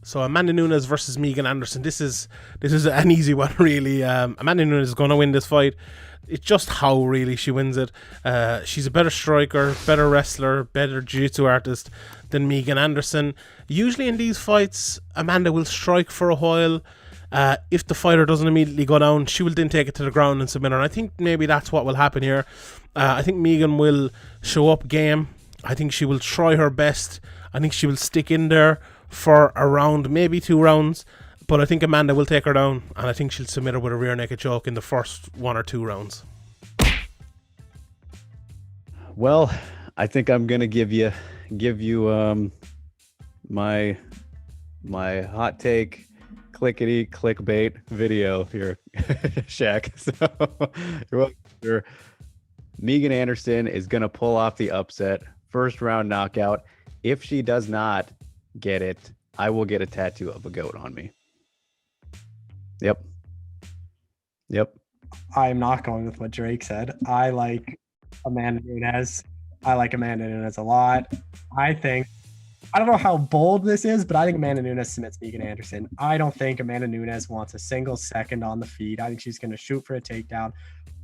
So Amanda Nunes versus Megan Anderson. This is an easy one, really. Amanda Nunes is going to win this fight. It's just how really she wins it. She's a better striker, better wrestler, better jiu-jitsu artist than Megan Anderson. Usually in these fights, Amanda will strike for a while. If the fighter doesn't immediately go down, she will then take it to the ground and submit her. And I think maybe that's what will happen here. I think Megan will show up game. I think she will try her best. I think she will stick in there for a round, maybe 2 rounds. But I think Amanda will take her down, and I think she'll submit her with a rear naked choke in the first 1 or 2 rounds. Well, I think I'm gonna give you my hot take, clickety clickbait video here, Shaq. So Megan Anderson is gonna pull off the upset, first round knockout. If she does not get it, I will get a tattoo of a goat on me. Yep. I'm not going with what Drake said. I like Amanda Nunes. I like Amanda Nunes a lot. I don't know how bold this is, but I think Amanda Nunes submits Megan Anderson. I don't think Amanda Nunes wants a single second on the feet. I think she's going to shoot for a takedown.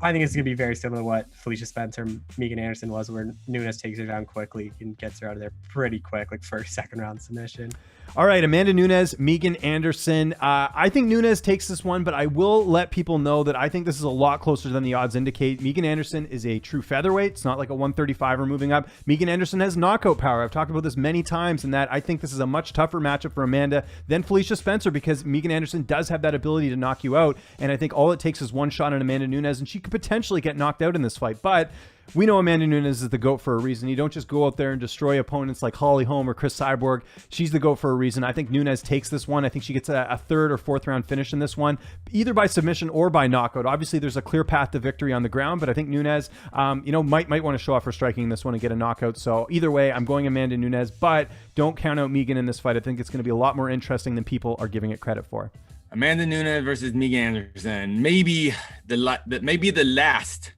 I think it's going to be very similar to what Felicia Spencer, Megan Anderson was, where Nunes takes her down quickly and gets her out of there pretty quick, like first, second round submission. All right, Amanda Nunes, Megan Anderson. I think Nunes takes this one, but I will let people know that I think this is a lot closer than the odds indicate. Megan Anderson is a true featherweight. It's not like a 135er moving up. Megan Anderson has knockout power. I've talked about this many times, and that I think this is a much tougher matchup for Amanda than Felicia Spencer, because Megan Anderson does have that ability to knock you out, and I think all it takes is one shot on Amanda Nunes, and she could potentially get knocked out in this fight. But we know Amanda Nunes is the GOAT for a reason. You don't just go out there and destroy opponents like Holly Holm or Chris Cyborg. She's the GOAT for a reason. I think Nunes takes this one. I think she gets a 3rd or 4th round finish in this one, either by submission or by knockout. Obviously, there's a clear path to victory on the ground, but I think Nunes, might want to show off for striking this one and get a knockout. So either way, I'm going Amanda Nunes, but don't count out Megan in this fight. I think it's going to be a lot more interesting than people are giving it credit for. Amanda Nunes versus Megan Anderson. Maybe the last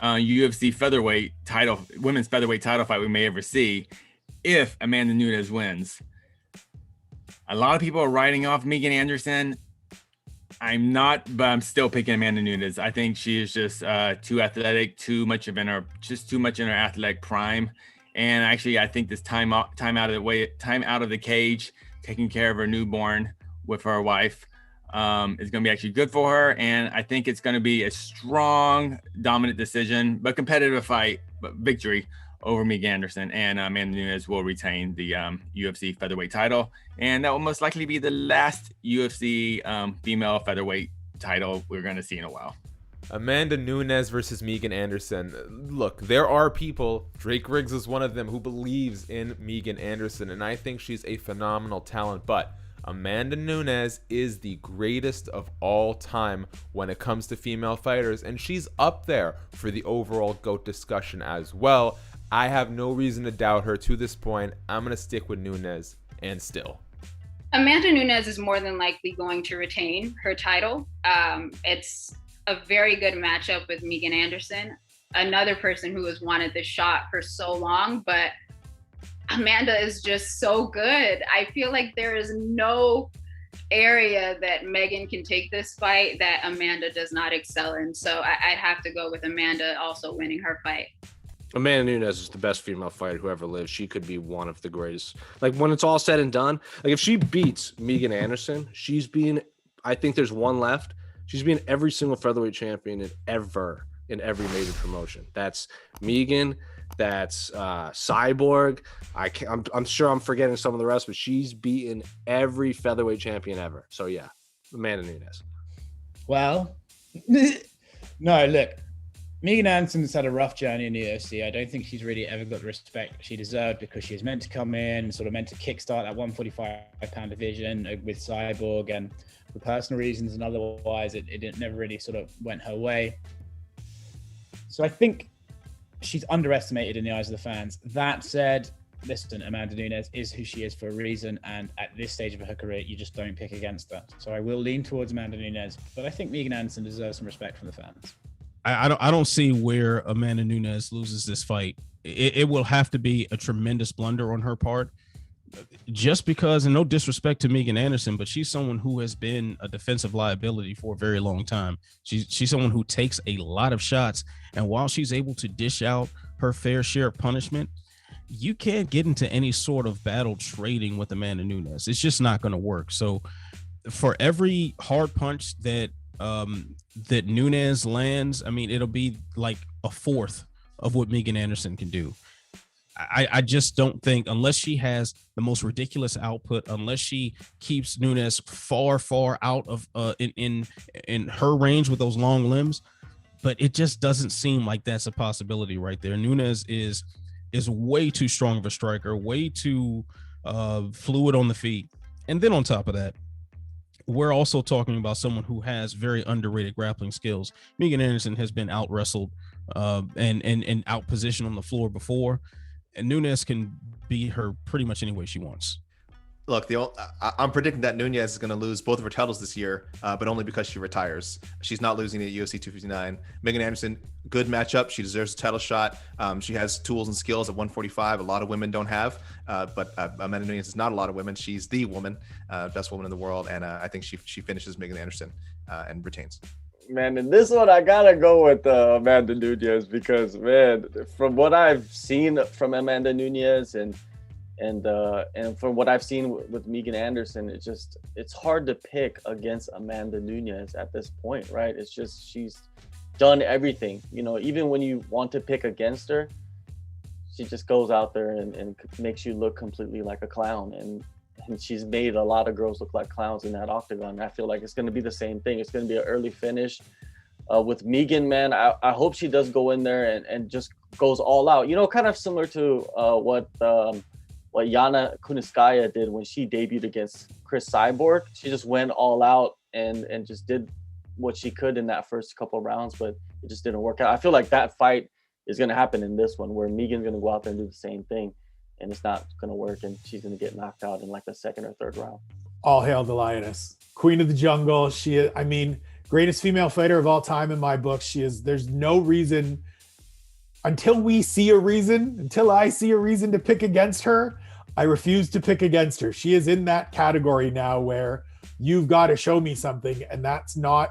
UFC featherweight title, women's featherweight title fight we may ever see, if Amanda Nunes wins. A lot of people are writing off Megan Anderson. I'm not, but I'm still picking Amanda Nunes. I think she is just too athletic, too much in her athletic prime. And actually, I think this time out of the cage, taking care of her newborn with her wife, is going to be actually good for her. And I think it's going to be a strong, dominant decision, but competitive fight, but victory over Megan Anderson. And Amanda Nunes will retain the UFC featherweight title. And that will most likely be the last UFC female featherweight title we're going to see in a while. Amanda Nunes versus Megan Anderson. Look, there are people, Drake Riggs is one of them, who believes in Megan Anderson. And I think she's a phenomenal talent, but Amanda Nunes is the greatest of all time when it comes to female fighters, and she's up there for the overall GOAT discussion as well. I have no reason to doubt her to this point. I'm going to stick with Nunes, and still. Amanda Nunes is more than likely going to retain her title. It's a very good matchup with Megan Anderson, another person who has wanted this shot for so long, but Amanda is just so good. I feel like there is no area that Megan can take this fight that Amanda does not excel in. So I'd have to go with Amanda also winning her fight. Amanda Nunes is the best female fighter who ever lived. She could be one of the greatest. Like, when it's all said and done, like, if she beats Megan Anderson, I think there's one left. She's been every single featherweight champion in every major promotion. That's Megan. That's Cyborg. I'm sure I'm forgetting some of the rest, but she's beaten every featherweight champion ever. So yeah, Amanda Nunes. Well, no, look, Megan Anderson's had a rough journey in the UFC. I don't think she's really ever got the respect she deserved, because she was meant to come in and sort of meant to kickstart that 145-pound division with Cyborg, and for personal reasons and otherwise, it never really sort of went her way. So I think she's underestimated in the eyes of the fans. That said, listen, Amanda Nunes is who she is for a reason, and at this stage of her career, you just don't pick against that. So I will lean towards Amanda Nunes, but I think Megan Anderson deserves some respect from the fans. I don't see where Amanda Nunes loses this fight. It will have to be a tremendous blunder on her part. just because, and no disrespect to Megan Anderson, but she's someone who has been a defensive liability for a very long time. She's someone who takes a lot of shots, and while she's able to dish out her fair share of punishment, you can't get into any sort of battle trading with Amanda Nunes. It's just not going to work. So for every hard punch that that Nunes lands, I mean, it'll be like a fourth of what Megan Anderson can do. I just don't think, unless she has the most ridiculous output, unless she keeps Nunes far out of in her range with those long limbs, but it just doesn't seem like that's a possibility right there. Nunes is way too strong of a striker, way too fluid on the feet. And then on top of that, we're also talking about someone who has very underrated grappling skills. Megan Anderson has been out wrestled and out positioned on the floor before. And Nunes can beat her pretty much any way she wants. Look, I'm predicting that Nunes is going to lose both of her titles this year, but only because she retires. She's not losing at UFC 259. Megan Anderson, good matchup. She deserves a title shot. She has tools and skills at 145. A lot of women don't have, but Amanda Nunes is not a lot of women. She's the woman, best woman in the world, and I think she finishes Megan Anderson and retains. Man, in this one, I gotta go with Amanda Nunes because, man, from what I've seen from Amanda Nunes and from what I've seen with Megan Anderson, it's hard to pick against Amanda Nunes at this point, right? It's just she's done everything. You know, even when you want to pick against her, she just goes out there and makes you look completely like a clown. And she's made a lot of girls look like clowns in that octagon. I feel like it's going to be the same thing. It's going to be an early finish. With Megan, man, I hope she does go in there and just goes all out. You know, kind of similar to what Yana Kunitskaya did when she debuted against Chris Cyborg. She just went all out and just did what she could in that first couple of rounds, but it just didn't work out. I feel like that fight is going to happen in this one, where Megan's going to go out there and do the same thing, and it's not going to work, and she's going to get knocked out in like the second or third round. All hail the Lioness, Queen of the Jungle. She is, I mean, greatest female fighter of all time in my book. She is. There's no reason until I see a reason to pick against her. I refuse to pick against her. She is in that category now where you've got to show me something, and that's not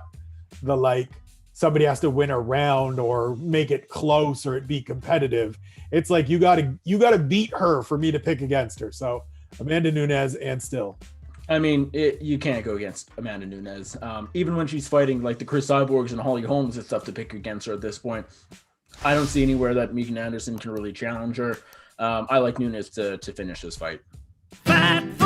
the like somebody has to win a round or make it close or it be competitive. It's like you got to beat her for me to pick against her. So Amanda Nunes and still. I mean, you can't go against Amanda Nunes. Even when she's fighting like the Chris Cyborgs and Holly Holmes, it's tough to pick against her at this point. I don't see anywhere that Megan Anderson can really challenge her. I like Nunes to finish this fight. Fight